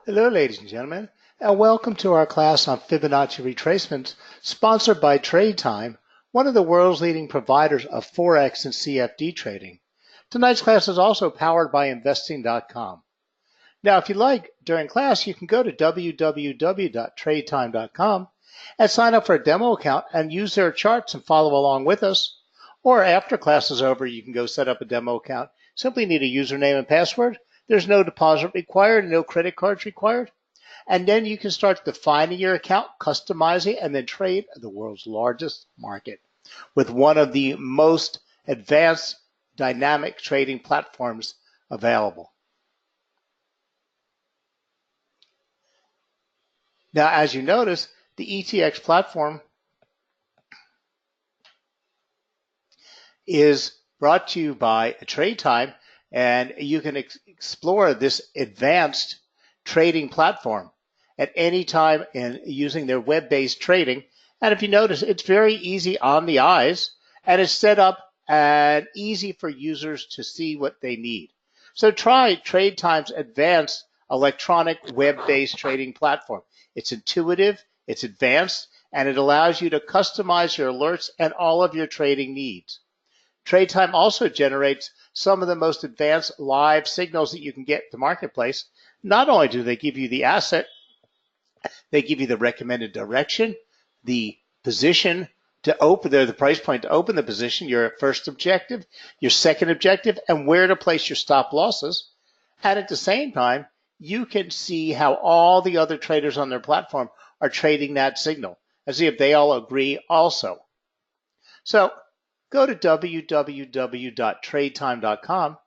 Hello, ladies and gentlemen, and welcome to our class on Fibonacci retracements, sponsored by TradeTime, one of the world's leading providers of Forex and CFD trading. Tonight's class is also powered by investing.com. Now, if you like, during class, you can go to www.tradetime.com and sign up for a demo account and use their charts and follow along with us. Or after class is over, you can go set up a demo account. Simply need a username and password. There's no deposit required, no credit cards required. And then you can start defining your account, customizing, and then trade the world's largest market with one of the most advanced dynamic trading platforms available. Now, as you notice, the ETX platform is brought to you by TradeTime, and you can explore this advanced trading platform at any time in using their web-based trading. And if you notice, it's very easy on the eyes, and it's set up and easy for users to see what they need. So try TradeTime's advanced electronic web-based trading platform. It's intuitive, it's advanced, and it allows you to customize your alerts and all of your trading needs. TradeTime also generates some of the most advanced live signals that you can get to the marketplace. Not only do they give you the asset, they give you the recommended direction, the position to open, the price point to open the position, your first objective, your second objective, and where to place your stop losses. And at the same time, you can see how all the other traders on their platform are trading that signal and see if they all agree also. So go to www.tradetime.com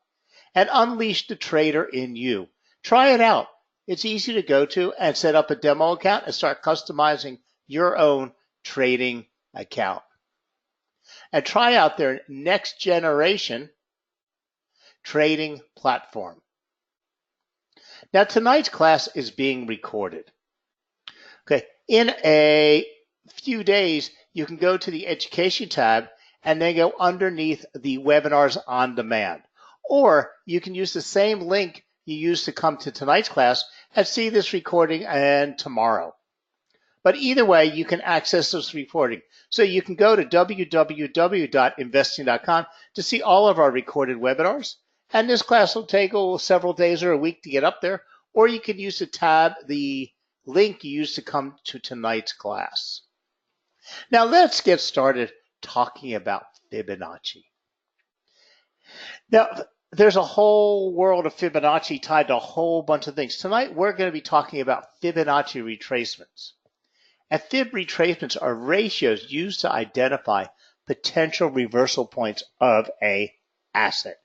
and unleash the trader in you. Try it out. It's easy to go to and set up a demo account and start customizing your own trading account. And try out their next generation trading platform. Now, tonight's class is being recorded. Okay, in a few days, you can go to the Education tab and then go underneath the Webinars on Demand. Or you can use the same link you used to come to tonight's class and see this recording and tomorrow. But either way, you can access this recording. So you can go to www.investing.com to see all of our recorded webinars. And this class will take several days or a week to get up there. Or you can use the link you used to come to tonight's class. Now let's get started talking about Fibonacci. Now, there's a whole world of Fibonacci tied to a whole bunch of things. Tonight, we're going to be talking about Fibonacci retracements. And fib retracements are ratios used to identify potential reversal points of an asset.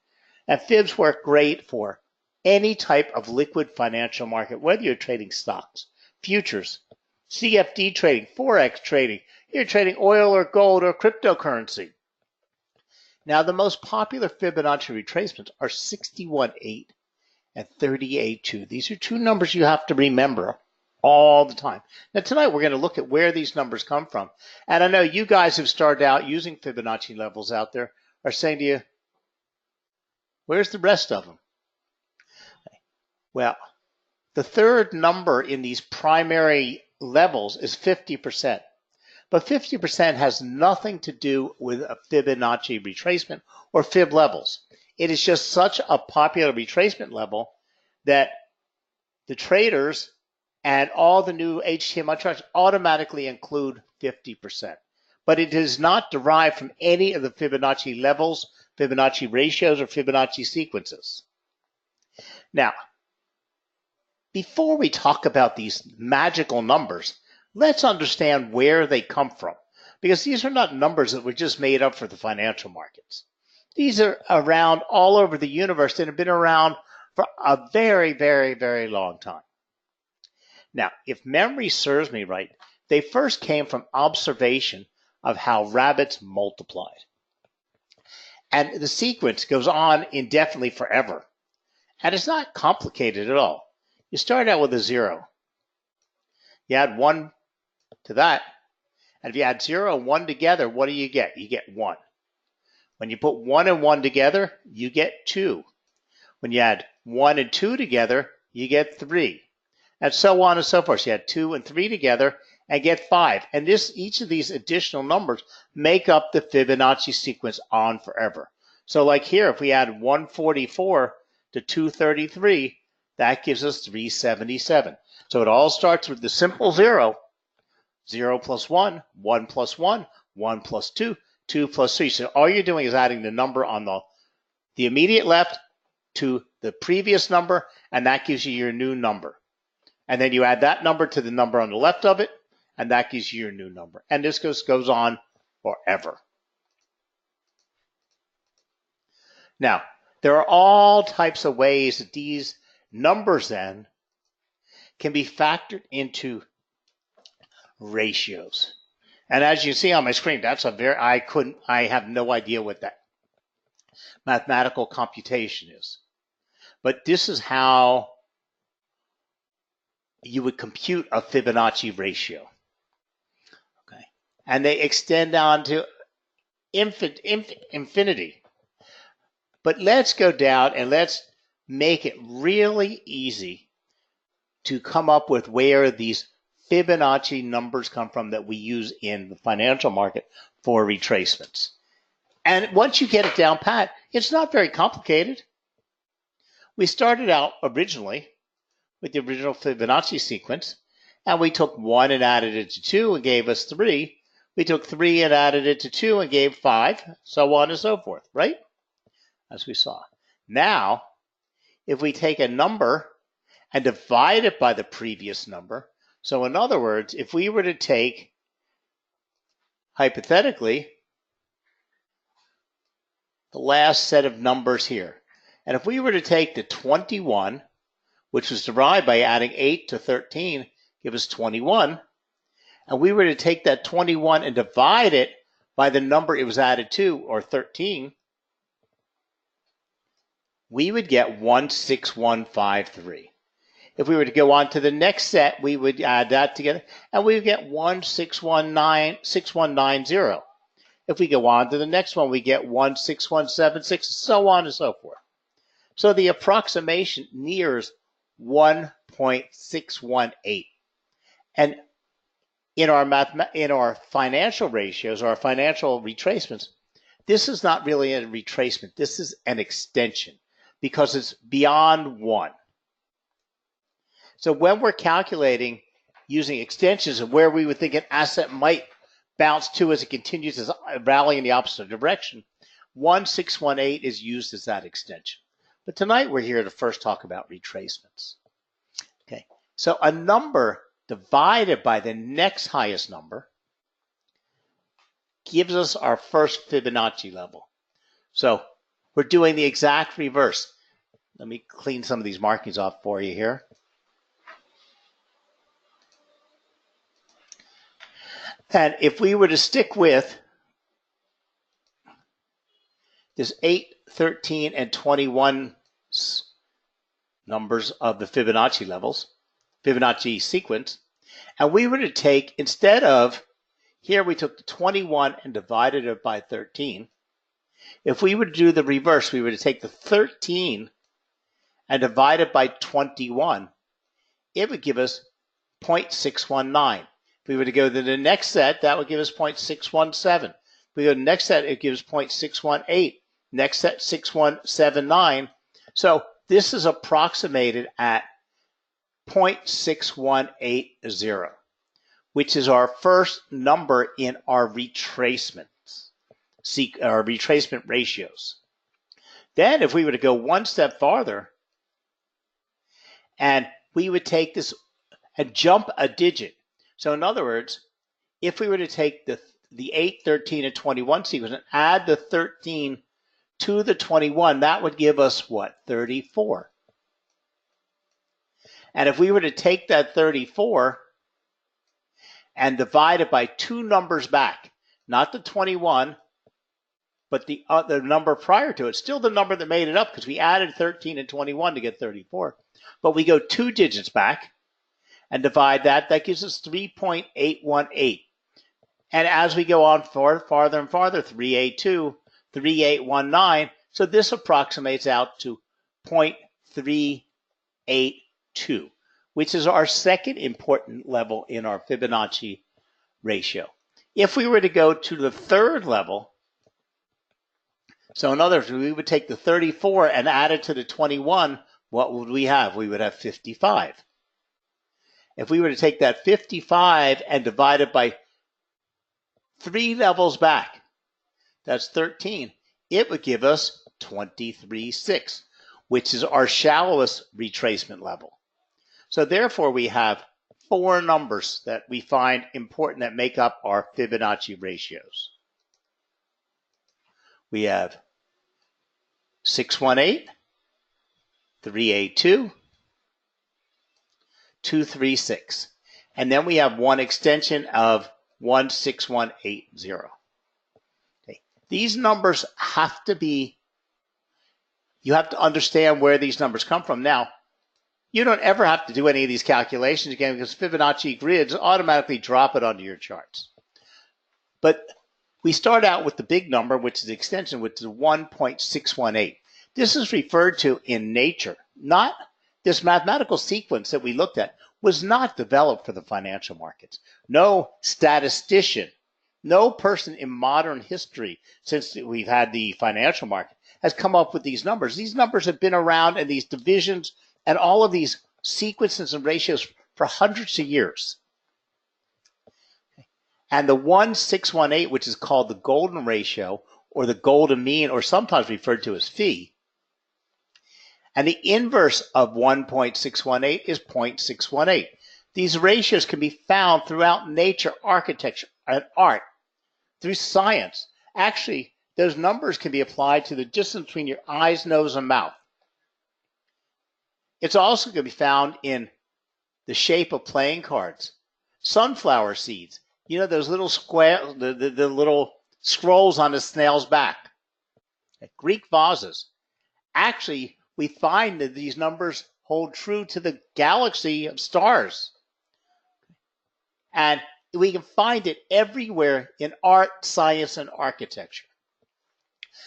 And fibs work great for any type of liquid financial market, whether you're trading stocks, futures, CFD trading, Forex trading, you're trading oil or gold or cryptocurrency. Now, the most popular Fibonacci retracements are 61.8 and 38.2. These are two numbers you have to remember all the time. Now, tonight we're going to look at where these numbers come from. And I know you guys have started out using Fibonacci levels out there are saying to you, where's the rest of them? Well, the third number in these primary levels is 50%. But 50% has nothing to do with a Fibonacci retracement or fib levels. It is just such a popular retracement level that the traders and all the new HTML charts automatically include 50%. But it is not derived from any of the Fibonacci levels, Fibonacci ratios, or Fibonacci sequences. Now, before we talk about these magical numbers, let's understand where they come from, because these are not numbers that were just made up for the financial markets. These are around all over the universe and have been around for a very, very, very long time. Now, if memory serves me right, they first came from observation of how rabbits multiplied. And the sequence goes on indefinitely forever. And it's not complicated at all. You start out with a 0. You add 1 to that. And if you add 0 and 1 together, what do you get? You get 1. When you put 1 and 1 together, you get 2. When you add 1 and 2 together, you get 3. and so on and so forth. So you add 2 and 3 together and get 5. And each of these additional numbers make up the Fibonacci sequence on forever. So like here, if we add 144 to 233, that gives us 377. So it all starts with the simple 0. 0 plus 1, 1 plus 1, 1 plus 2, 2 plus 3. So all you're doing is adding the number on the immediate left to the previous number, and that gives you your new number. And then you add that number to the number on the left of it, and that gives you your new number. And this goes on forever. Now, there are all types of ways that these numbers then can be factored into ratios. And as you see on my screen, that's I have no idea what that mathematical computation is. But this is how you would compute a Fibonacci ratio. Okay. And they extend on to infinity. But let's go down and let's make it really easy to come up with where these Fibonacci numbers come from that we use in the financial market for retracements. And once you get it down pat, it's not very complicated. We started out originally with the original Fibonacci sequence, and we took 1 and added it to 2 and gave us 3. We took 3 and added it to 2 and gave 5, so on and so forth, right? As we saw. Now, if we take a number and divide it by the previous number, so in other words, if we were to take, hypothetically, the last set of numbers here, and if we were to take the 21, which was derived by adding 8 to 13, give us 21, and we were to take that 21 and divide it by the number it was added to, or 13, we would get 16153. If we were to go on to the next set, we would add that together, and we would get 6190. If we go on to the next one, we get 16176, so on and so forth. So the approximation nears 1.618. And in our financial ratios, our financial retracements, this is not really a retracement. This is an extension because it's beyond 1. So when we're calculating using extensions of where we would think an asset might bounce to as it continues to rally in the opposite direction, 1618 is used as that extension. But tonight we're here to first talk about retracements. Okay, so a number divided by the next highest number gives us our first Fibonacci level. So we're doing the exact reverse. Let me clean some of these markings off for you here. And if we were to stick with this 8, 13, and 21 numbers of the Fibonacci levels, Fibonacci sequence, and we were to take, instead of, here we took the 21 and divided it by 13. If we were to do the reverse, we were to take the 13 and divide it by 21, it would give us 0.619. If we were to go to the next set, that would give us 0.617. If we go to the next set, it gives 0.618. Next set, 6179. So this is approximated at 0.6180, which is our first number in our retracements, our retracement ratios. Then if we were to go one step farther, and we would take this and jump a digit. So in other words, if we were to take the 8, 13, and 21 sequence and add the 13 to the 21, that would give us what? 34. And if we were to take that 34 and divide it by two numbers back, not the 21, but the number prior to it, still the number that made it up because we added 13 and 21 to get 34. But we go 2 digits back and divide that. That gives us 3.818. And as we go on farther and farther, 382, 3819. So this approximates out to 0.382, which is our second important level in our Fibonacci ratio. If we were to go to the third level, so in other words, we would take the 34 and add it to the 21, what would we have? We would have 55. If we were to take that 55 and divide it by 3 levels back, that's 13, it would give us 23.6, which is our shallowest retracement level. So therefore, we have 4 numbers that we find important that make up our Fibonacci ratios. We have 618, 382, 236, and then we have one extension of 16180. Okay. These numbers have to be, you have to understand where these numbers come from. Now, you don't ever have to do any of these calculations again because Fibonacci grids automatically drop it onto your charts. But we start out with the big number, which is the extension, which is 1.618. This is referred to in nature. Not this mathematical sequence that we looked at was not developed for the financial markets. No statistician, no person in modern history since we've had the financial market has come up with these numbers. These numbers have been around and these divisions and all of these sequences and ratios for hundreds of years. And the 1.618, which is called the golden ratio or the golden mean, or sometimes referred to as phi, and the inverse of 1.618 is 0.618. These ratios can be found throughout nature, architecture, and art, through science. Actually, those numbers can be applied to the distance between your eyes, nose, and mouth. It's also going to be found in the shape of playing cards, sunflower seeds. You know those little square, the little scrolls on the snail's back, Greek vases. Actually, we find that these numbers hold true to the galaxy of stars. And we can find it everywhere in art, science, and architecture.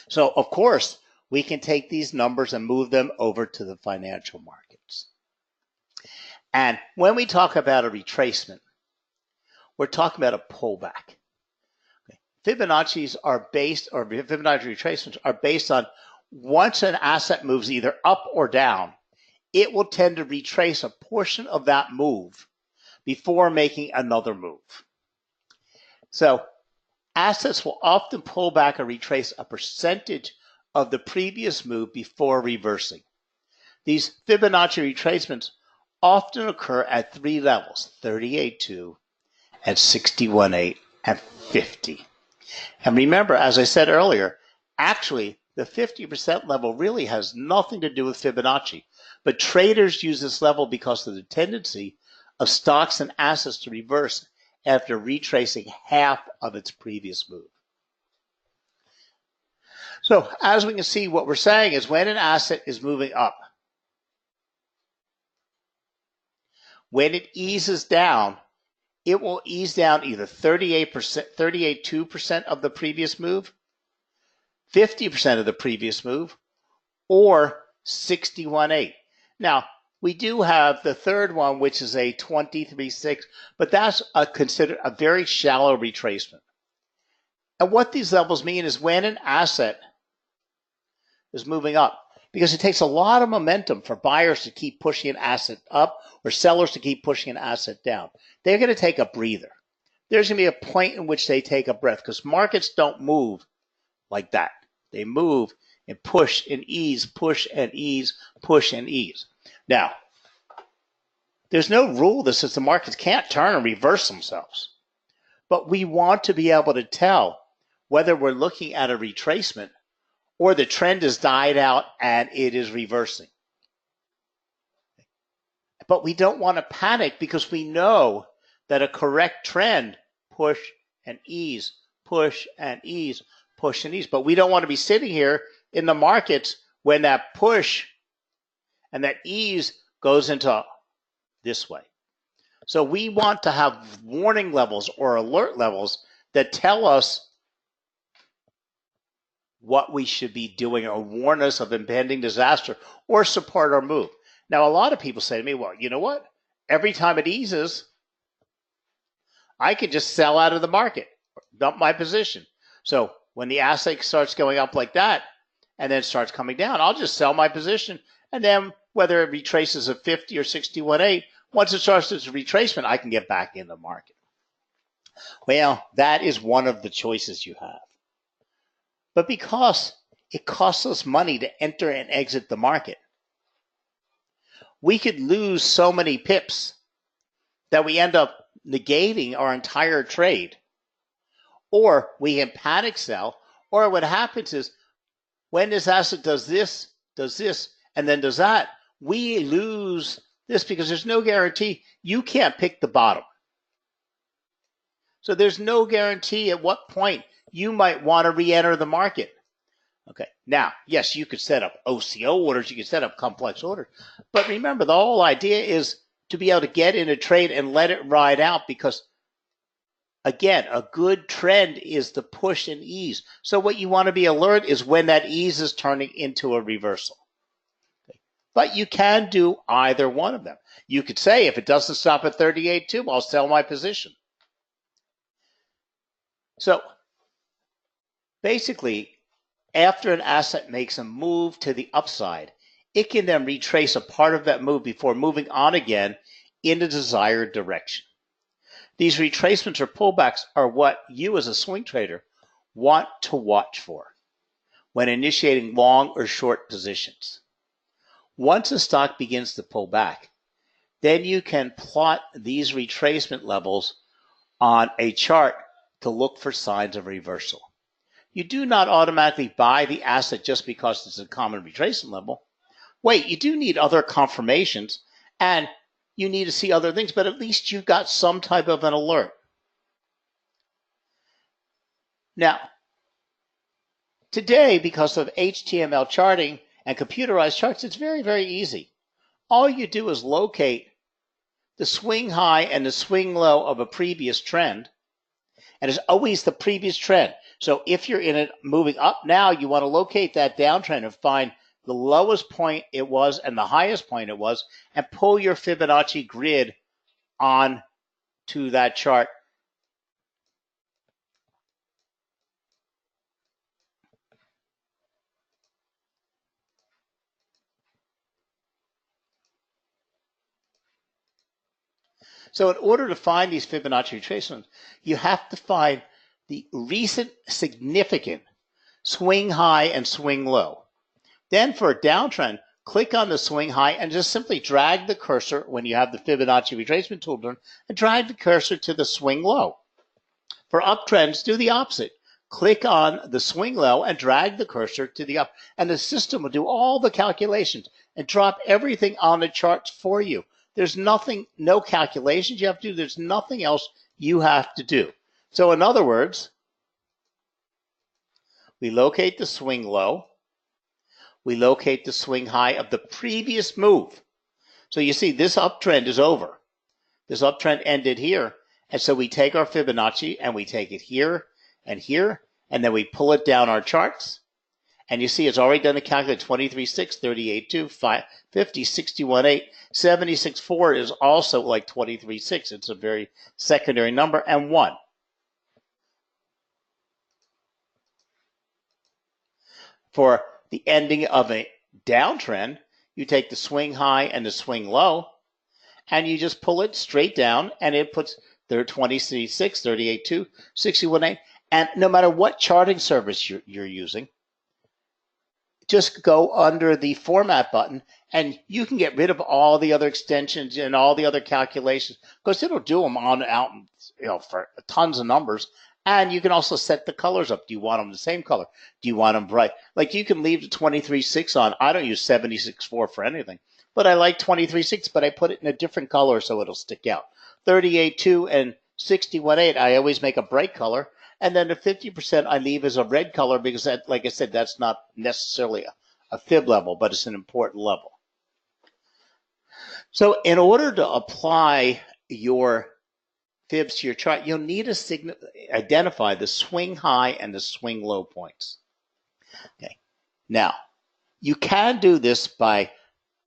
So, of course, we can take these numbers and move them over to the financial markets. And when we talk about a retracement, we're talking about a pullback. Fibonacci's are based, or Fibonacci retracements are based on once an asset moves either up or down, it will tend to retrace a portion of that move before making another move. So assets will often pull back or retrace a percentage of the previous move before reversing. These Fibonacci retracements often occur at 3 levels, 38.2, at 61.8, and 50. And remember, as I said earlier, actually the 50% level really has nothing to do with Fibonacci, but traders use this level because of the tendency of stocks and assets to reverse after retracing half of its previous move. So as we can see, what we're saying is when an asset is moving up, when it eases down, it will ease down either 38.2% of the previous move, 50% of the previous move, or 61.8. Now, we do have the third one, which is a 23.6, but that's considered a very shallow retracement. And what these levels mean is when an asset is moving up, because it takes a lot of momentum for buyers to keep pushing an asset up or sellers to keep pushing an asset down. They're going to take a breather. There's going to be a point in which they take a breath because markets don't move like that. They move and push and ease, push and ease, push and ease. Now, there's no rule that says the markets can't turn and reverse themselves. But we want to be able to tell whether we're looking at a retracement or the trend has died out and it is reversing. But we don't want to panic because we know that a correct trend, push and ease, push and ease, push and ease. But we don't want to be sitting here in the markets when that push and that ease goes into this way. So we want to have warning levels or alert levels that tell us what we should be doing or warn us of impending disaster or support our move. Now, a lot of people say to me, well, you know what? every time it eases, I could just sell out of the market, dump my position. So when the asset starts going up like that and then starts coming down, I'll just sell my position. And then whether it retraces at 50 or 61.8, once it starts its retracement, I can get back in the market. Well, that is one of the choices you have. But because it costs us money to enter and exit the market, we could lose so many pips that we end up negating our entire trade. Or we can panic sell, or what happens is when this asset does this, and then does that, we lose this because there's no guarantee. You can't pick the bottom. So there's no guarantee at what point you might want to re-enter the market. Okay, now, yes, you could set up OCO orders, you could set up complex orders, but remember, the whole idea is to be able to get in a trade and let it ride out because, again, a good trend is the push and ease. So what you want to be alert is when that ease is turning into a reversal. Okay. But you can do either one of them. You could say, if it doesn't stop at 38.2, I'll sell my position. So basically, after an asset makes a move to the upside, it can then retrace a part of that move before moving on again in the desired direction. These retracements or pullbacks are what you as a swing trader want to watch for when initiating long or short positions. Once a stock begins to pull back, then you can plot these retracement levels on a chart to look for signs of reversal. You do not automatically buy the asset just because it's a common retracement level. Wait, you do need other confirmations and you need to see other things, but at least you've got some type of an alert. Now, today, because of HTML charting and computerized charts, it's very, very easy. All you do is locate the swing high and the swing low of a previous trend, and it's always the previous trend. So if you're in it moving up now, you want to locate that downtrend and find the lowest point it was and the highest point it was, and pull your Fibonacci grid on to that chart. So in order to find these Fibonacci retracements, you have to find the recent significant swing high and swing low. Then for a downtrend, click on the swing high and just simply drag the cursor when you have the Fibonacci retracement tool done and drag the cursor to the swing low. For uptrends, do the opposite. Click on the swing low and drag the cursor to the up, and the system will do all the calculations and drop everything on the charts for you. There's nothing, no calculations you have to do. There's nothing else you have to do. So in other words, we locate the swing low. We locate the swing high of the previous move. So you see this uptrend is over. This uptrend ended here. And so we take our Fibonacci and we take it here, and then we pull it down our charts. And you see it's already done a calculate 23.6, 38.2, 50, 61.8, 76.4 is also like 23.6. It's a very secondary number, and 1. For the ending of a downtrend, you take the swing high and the swing low, and you just pull it straight down, and it puts their 23.6, 38.2, 61.8, and no matter what charting service you're using, just go under the format button and you can get rid of all the other extensions and all the other calculations because it'll do them on out, for tons of numbers. And you can also set the colors up. Do you want them the same color? Do you want them bright? Like you can leave the 23.6 on. I don't use 76.4 for anything, but I like 23.6, but I put it in a different color so it'll stick out. 38.2 and 61.8, I always make a bright color. And then the 50% I leave as a red color because, that, like I said, that's not necessarily a fib level, but it's an important level. So in order to apply your fibs to your chart, you'll need to identify the swing high and the swing low points. Okay. Now, you can do this by,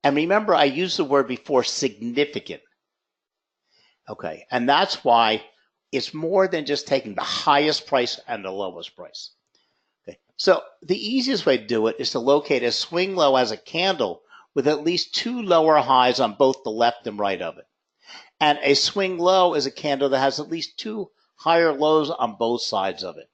and remember I used the word before, significant. Okay, and that's why it's more than just taking the highest price and the lowest price. Okay, so the easiest way to do it is to locate a swing low as a candle with at least 2 lower highs on both the left and right of it. And a swing low is a candle that has at least 2 higher lows on both sides of it.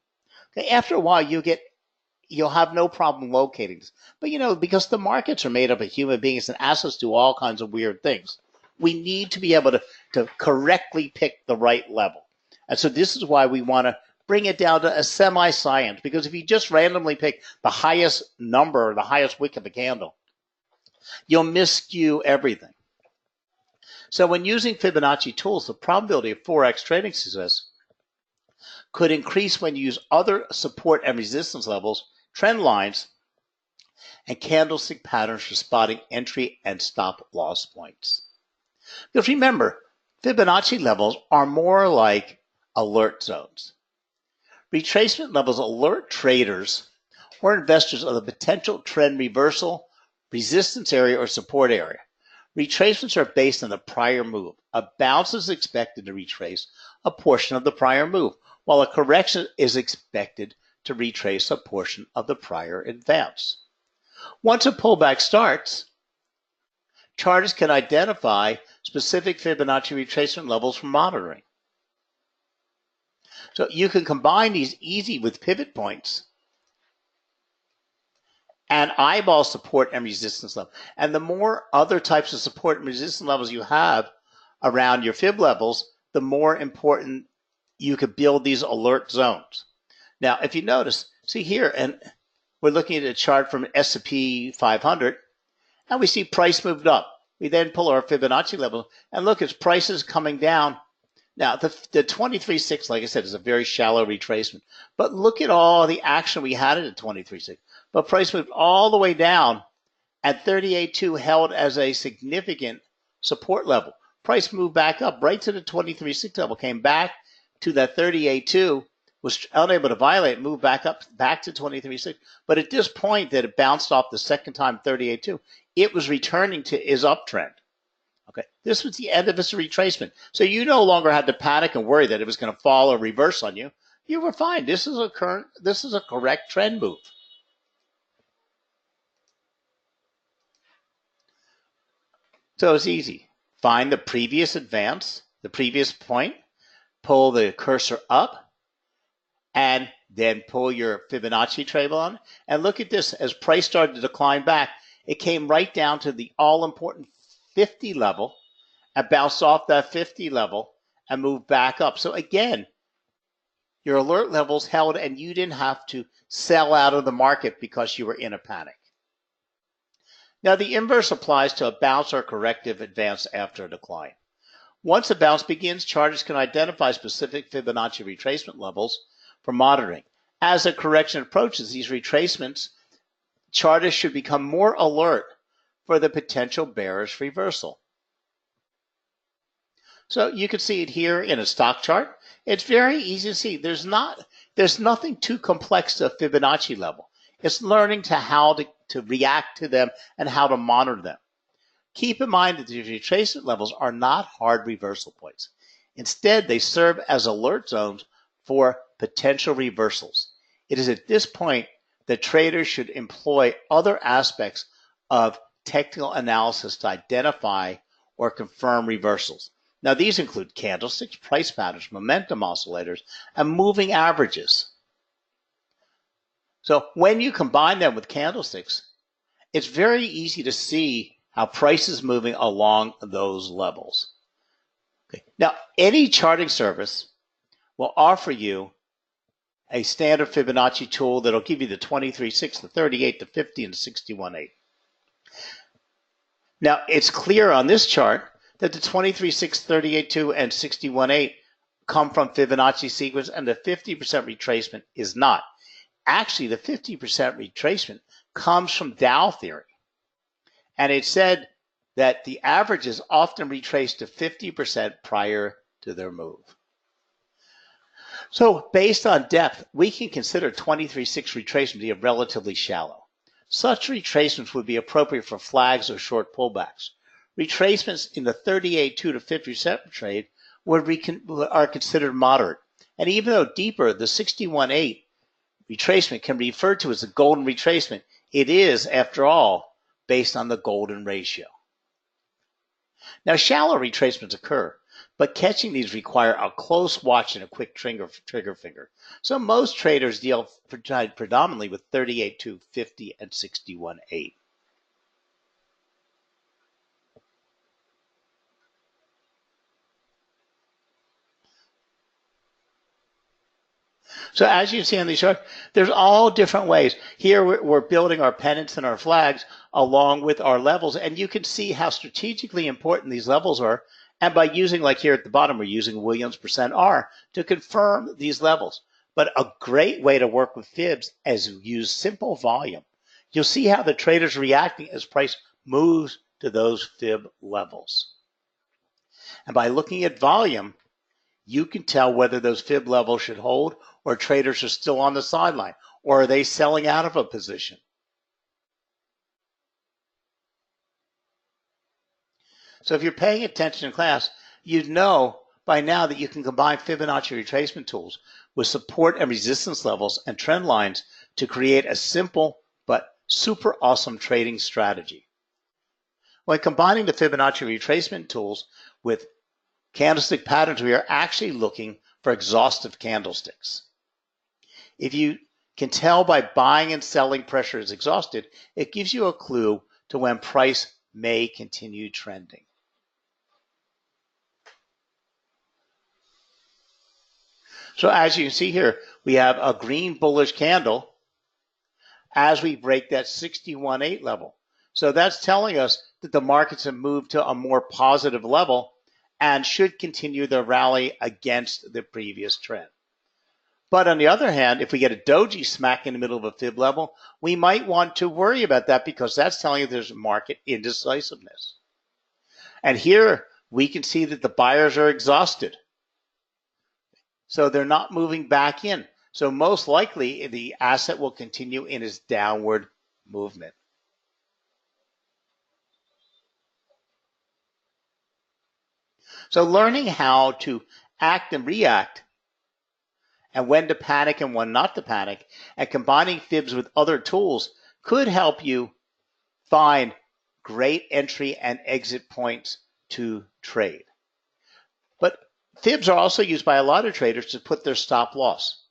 Okay, after a while, you'll have no problem locating this. But because the markets are made up of human beings and assets do all kinds of weird things, we need to be able to correctly pick the right level. And so this is why we want to bring it down to a semi-science, because if you just randomly pick the highest number or the highest wick of a candle, you'll misskew everything. So when using Fibonacci tools, the probability of Forex trading success could increase when you use other support and resistance levels, trend lines, and candlestick patterns for spotting entry and stop loss points. Because remember, Fibonacci levels are more like alert zones. Retracement levels alert traders or investors of the potential trend reversal, resistance area, or support area. Retracements are based on the prior move. A bounce is expected to retrace a portion of the prior move, while a correction is expected to retrace a portion of the prior advance. Once a pullback starts, charters can identify specific Fibonacci retracement levels for monitoring. So you can combine these easy with pivot points and eyeball support and resistance level. And the more other types of support and resistance levels you have around your fib levels, the more important you could build these alert zones. Now, if you notice, see here, and we're looking at a chart from S&P 500, and we see price moved up. We then pull our Fibonacci level, and look, its price is coming down. Now, the 23.6, like I said, is a very shallow retracement. But look at all the action we had at the 23.6. But price moved all the way down, and 38.2 held as a significant support level. Price moved back up right to the 23.6 level, came back to that 38.2, was unable to violate, moved back up, back to 23.6. But at this point that it bounced off the second time, 38.2, it was returning to its uptrend. Okay, this was the end of its retracement. So you no longer had to panic and worry that it was going to fall or reverse on you. You were fine. This is a correct trend move. So it's easy. Find the previous advance, the previous point, pull the cursor up, and then pull your Fibonacci table on. And look at this. As price started to decline back, it came right down to the all-important 50 level and bounced off that 50 level and moved back up. So again, your alert levels held and you didn't have to sell out of the market because you were in a panic. Now the inverse applies to a bounce or corrective advance after a decline. Once a bounce begins, charters can identify specific Fibonacci retracement levels for monitoring. As a correction approaches these retracements, charters should become more alert for the potential bearish reversal. So you can see it here in a stock chart. It's very easy to see. There's nothing too complex to a Fibonacci level. It's learning how to react to them and how to monitor them. Keep in mind that these retracement levels are not hard reversal points. Instead, they serve as alert zones for potential reversals. It is at this point that traders should employ other aspects of technical analysis to identify or confirm reversals. Now, these include candlesticks, price patterns, momentum oscillators, and moving averages. So when you combine them with candlesticks, it's very easy to see how price is moving along those levels. Okay. Now, any charting service will offer you a standard Fibonacci tool that'll give you the 23.6, the 38, the 50, and the 61.8. Now, it's clear on this chart that the 23.6, 38.2, and 61.8 come from Fibonacci sequence, and the 50% retracement is not. Actually, the 50% retracement comes from Dow theory. And it said that the averages often retrace to 50% prior to their move. So based on depth, we can consider 23.6 retracement to be relatively shallow. Such retracements would be appropriate for flags or short pullbacks. Retracements in the 38.2 to 50% trade are considered moderate. And even though deeper, the 61.8 retracement can be referred to as a golden retracement. It is, after all, based on the golden ratio. Now, shallow retracements occur, but catching these require a close watch and a quick trigger finger. So most traders deal predominantly with 38.2, 50, and 61.8. So as you see on these charts, there's all different ways. Here we're building our pennants and our flags along with our levels, and you can see how strategically important these levels are. And by using, like here at the bottom, we're using Williams %R to confirm these levels. But a great way to work with fibs is to use simple volume. You'll see how the trader's reacting as price moves to those fib levels. And by looking at volume, you can tell whether those fib levels should hold or traders are still on the sideline, or are they selling out of a position. So if you're paying attention in class, you'd know by now that you can combine Fibonacci retracement tools with support and resistance levels and trend lines to create a simple but super awesome trading strategy. When combining the Fibonacci retracement tools with candlestick patterns, we are actually looking for exhaustive candlesticks. If you can tell by buying and selling pressure is exhausted, it gives you a clue to when price may continue trending. So as you can see here, we have a green bullish candle as we break that 61.8 level. So that's telling us that the markets have moved to a more positive level and should continue their rally against the previous trend. But on the other hand, if we get a doji smack in the middle of a fib level, we might want to worry about that because that's telling you there's market indecisiveness. And here we can see that the buyers are exhausted. So they're not moving back in. So most likely the asset will continue in its downward movement. So learning how to act and react and when to panic and when not to panic, and combining fibs with other tools could help you find great entry and exit points to trade. But fibs are also used by a lot of traders to put their stop loss.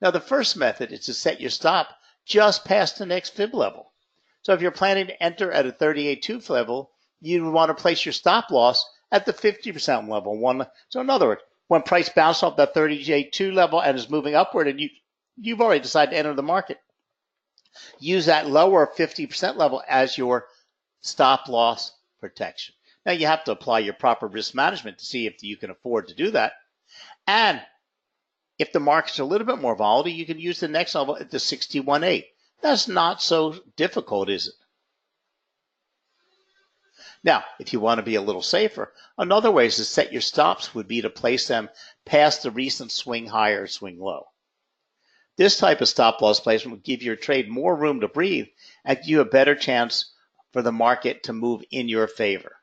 Now, the first method is to set your stop just past the next fib level. So if you're planning to enter at a 38.2 level, you would want to place your stop loss at the 50% level. So in other words, when price bounced off that 38.2 level and is moving upward and you've already decided to enter the market, use that lower 50% level as your stop loss protection. Now you have to apply your proper risk management to see if you can afford to do that. And if the market's a little bit more volatile, you can use the next level at the 61.8. That's not so difficult, is it? Now, if you want to be a little safer, another way to set your stops would be to place them past the recent swing high or swing low. This type of stop loss placement would give your trade more room to breathe and give you a better chance for the market to move in your favor.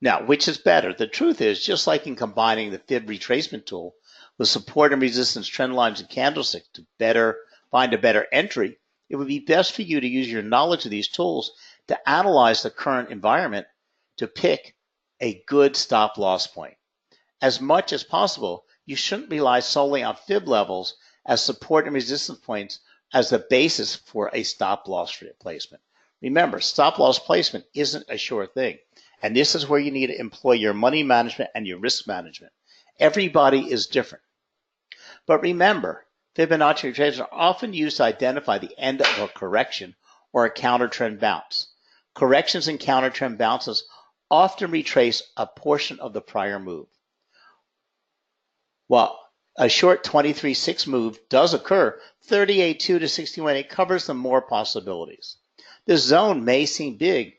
Now, which is better? The truth is, just like in combining the fib retracement tool with support and resistance trend lines and candlesticks to find a better entry, it would be best for you to use your knowledge of these tools to analyze the current environment to pick a good stop loss point. As much as possible, you shouldn't rely solely on fib levels as support and resistance points as the basis for a stop loss placement. Remember, stop loss placement isn't a sure thing, and this is where you need to employ your money management and your risk management. Everybody is different. But remember, Fibonacci retracements are often used to identify the end of a correction or a counter trend bounce. Corrections and counter trend bounces often retrace a portion of the prior move. While a short 23.6 move does occur, 38.2 to 61.8 covers the more possibilities. This zone may seem big,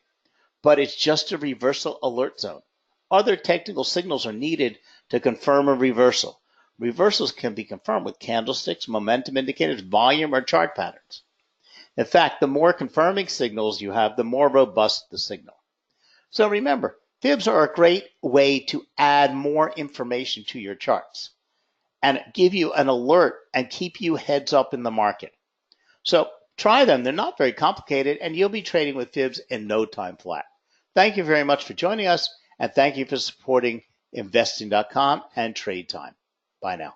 but it's just a reversal alert zone. Other technical signals are needed to confirm a reversal. Reversals can be confirmed with candlesticks, momentum indicators, volume, or chart patterns. In fact, the more confirming signals you have, the more robust the signal. So remember, Fibs are a great way to add more information to your charts and give you an alert and keep you heads up in the market. So try them. They're not very complicated, and you'll be trading with fibs in no time flat. Thank you very much for joining us, and thank you for supporting investing.com and Trade Time. Bye now.